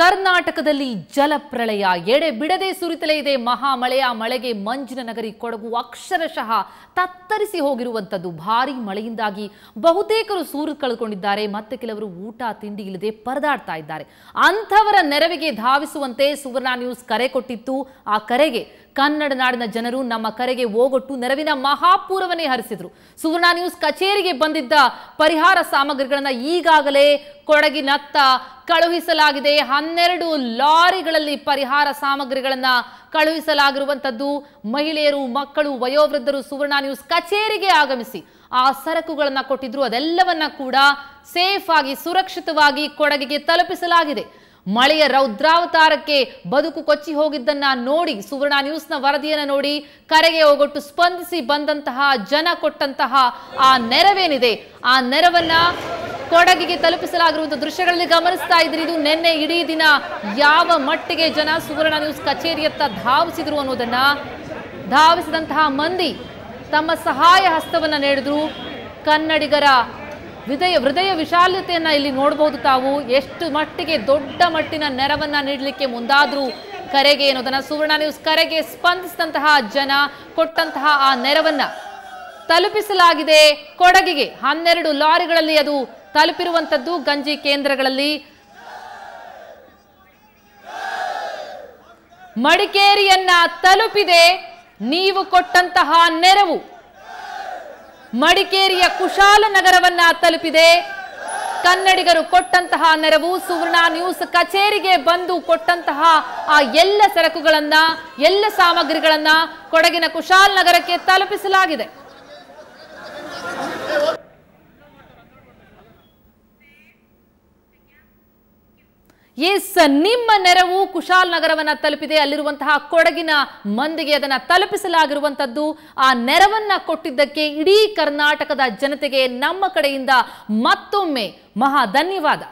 ಕರ್ನಾಟಕದಲ್ಲಿ ಜಲಪ್ರಳಯ ಎಡೆ ಬಿಡದೆ ಸುರಿತಲೇ ಇದೆ. ಮಹಾಮಳೆಯ ಮಳೆಗೆ ಮಂಜಿನ ನಗರಿ ಕೊಡಗು ಅಕ್ಷರಶಃ ತತ್ತರಿಸಿ ಹೋಗಿರುವಂತದ್ದು. ಭಾರೀ ಮಳೆಯಿಂದಾಗಿ ಬಹುತೇಕರು ಸೂರು ಕಳೆದುಕೊಂಡಿದ್ದಾರೆ. ಮತ್ತೆ ಕೆಲವರು ಊಟ ತಿಂಡಿ ಇಲ್ಲದೆ ಪರದಾಡ್ತಾ ಇದ್ದಾರೆ. ಅಂಥವರ ನೆರವಿಗೆ ಧಾವಿಸುವಂತೆ ಸುವರ್ಣ ನ್ಯೂಸ್ ಕರೆ ಕೊಟ್ಟಿತ್ತು. ಆ ಕರೆಗೆ ಕನ್ನಡ ನಾಡಿನ ಜನರು ನಮ್ಮ ಕರೆಗೆ ಓಗೊಟ್ಟು ನೆರವಿನ ಮಹಾಪೂರವನ್ನೇ ಹರಿಸಿದ್ರು. ಸುವರ್ಣ ನ್ಯೂಸ್ ಕಚೇರಿಗೆ ಬಂದಿದ್ದ ಪರಿಹಾರ ಸಾಮಗ್ರಿಗಳನ್ನು ಈಗಾಗಲೇ ಕೊಡಗಿನತ್ತ ಕಳುಹಿಸಲಾಗಿದೆ. 12 ಲಾರಿಗಳಲ್ಲಿ ಪರಿಹಾರ ಸಾಮಗ್ರಿಗಳನ್ನು ಕಳುಹಿಸಲಾಗಿರುವಂತದ್ದು. ಮಹಿಳೆಯರು, ಮಕ್ಕಳು, ವಯೋವೃದ್ಧರು ಸುವರ್ಣ ನ್ಯೂಸ್ ಕಚೇರಿಗೆ ಆಗಮಿಸಿ ಆ ಸರಕುಗಳನ್ನು ಕೊಟ್ಟಿದ್ರು. ಅದೆಲ್ಲವನ್ನ ಕೂಡ ಸೇಫ್ ಆಗಿ ಸುರಕ್ಷಿತವಾಗಿ ಕೊಡಗಿಗೆ ತಲುಪಿಸಲಾಗಿದೆ. ಮಳೆಯ ರೌದ್ರಾವತಾರಕ್ಕೆ ಬದುಕು ಕೊಚ್ಚಿ ಹೋಗಿದ್ದನ್ನ ನೋಡಿ, ಸುವರ್ಣ ನ್ಯೂಸ್ನ ವರದಿಯನ್ನು ನೋಡಿ ಕರೆಗೆ ಹೋಗೊಟ್ಟು ಸ್ಪಂದಿಸಿ ಬಂದಂತಹ ಜನ ಕೊಟ್ಟಂತಹ ಆ ನೆರವೇನಿದೆ, ಆ ನೆರವನ್ನ ಕೊಡಗಿಗೆ ತಲುಪಿಸಲಾಗಿರುವಂತಹ ದೃಶ್ಯಗಳಲ್ಲಿ ಗಮನಿಸ್ತಾ ಇದ್ರಿ. ಇದು ನಿನ್ನೆ ಇಡೀ ದಿನ ಯಾವ ಮಟ್ಟಿಗೆ ಜನ ಸುವರ್ಣ ನ್ಯೂಸ್ ಕಚೇರಿಯತ್ತ ಧಾವಿಸಿದ್ರು ಅನ್ನೋದನ್ನ, ಧಾವಿಸಿದಂತಹ ಮಂದಿ ತಮ್ಮ ಸಹಾಯ ಹಸ್ತವನ್ನ ನೀಡಿದ್ರು. ಕನ್ನಡಿಗರ ಹೃದಯ ವಿಶಾಲತೆಯನ್ನ ಇಲ್ಲಿ ನೋಡಬಹುದು. ತಾವು ಎಷ್ಟು ಮಟ್ಟಿಗೆ ದೊಡ್ಡ ಮಟ್ಟಿನ ನೆರವನ್ನ ನೀಡಲಿಕ್ಕೆ ಮುಂದಾದ್ರು ಕರೆಗೆ ಅನ್ನೋದನ್ನ, ಸುವರ್ಣ ನ್ಯೂಸ್ ಕರೆಗೆ ಸ್ಪಂದಿಸಿದಂತಹ ಜನ ಕೊಟ್ಟಂತಹ ಆ ನೆರವನ್ನ ತಲುಪಿಸಲಾಗಿದೆ ಕೊಡಗಿಗೆ. 12 ಲಾರಿಗಳಲ್ಲಿ ಅದು ತಲುಪಿರುವಂತದ್ದು. ಗಂಜಿ ಕೇಂದ್ರಗಳಲ್ಲಿ ಮಡಿಕೇರಿಯನ್ನ ತಲುಪಿದೆ ನೀವು ಕೊಟ್ಟಂತಹ ನೆರವು. ಮಡಿಕೇರಿಯ ಕುಶಾಲನಗರವನ್ನ ತಲುಪಿದೆ ಕನ್ನಡಿಗರು ಕೊಟ್ಟಂತಹ ನೆರವು. ಸುವರ್ಣ ನ್ಯೂಸ್ ಕಚೇರಿಗೆ ಬಂದು ಕೊಟ್ಟಂತಹ ಆ ಎಲ್ಲ ಸರಕುಗಳನ್ನ, ಎಲ್ಲ ಸಾಮಗ್ರಿಗಳನ್ನ ಕೊಡಗಿನ ಕುಶಾಲನಗರಕ್ಕೆ ತಲುಪಿಸಲಾಗಿದೆ. ಎಸ್, ನಿಮ್ಮ ನೆರವು ಕುಶಾಲನಗರವನ್ನ ತಲುಪಿದೆ. ಅಲ್ಲಿರುವಂತಹ ಕೊಡಗಿನ ಮಂದಿಗೆ ಅದನ್ನ ತಲುಪಿಸಲಾಗಿರುವಂತದ್ದು. ಆ ನೆರವನ್ನ ಕೊಟ್ಟಿದ್ದಕ್ಕೆ ಇಡೀ ಕರ್ನಾಟಕದ ಜನತೆಗೆ ನಮ್ಮ ಕಡೆಯಿಂದ ಮತ್ತೊಮ್ಮೆ ಮಹಾ ಧನ್ಯವಾದ.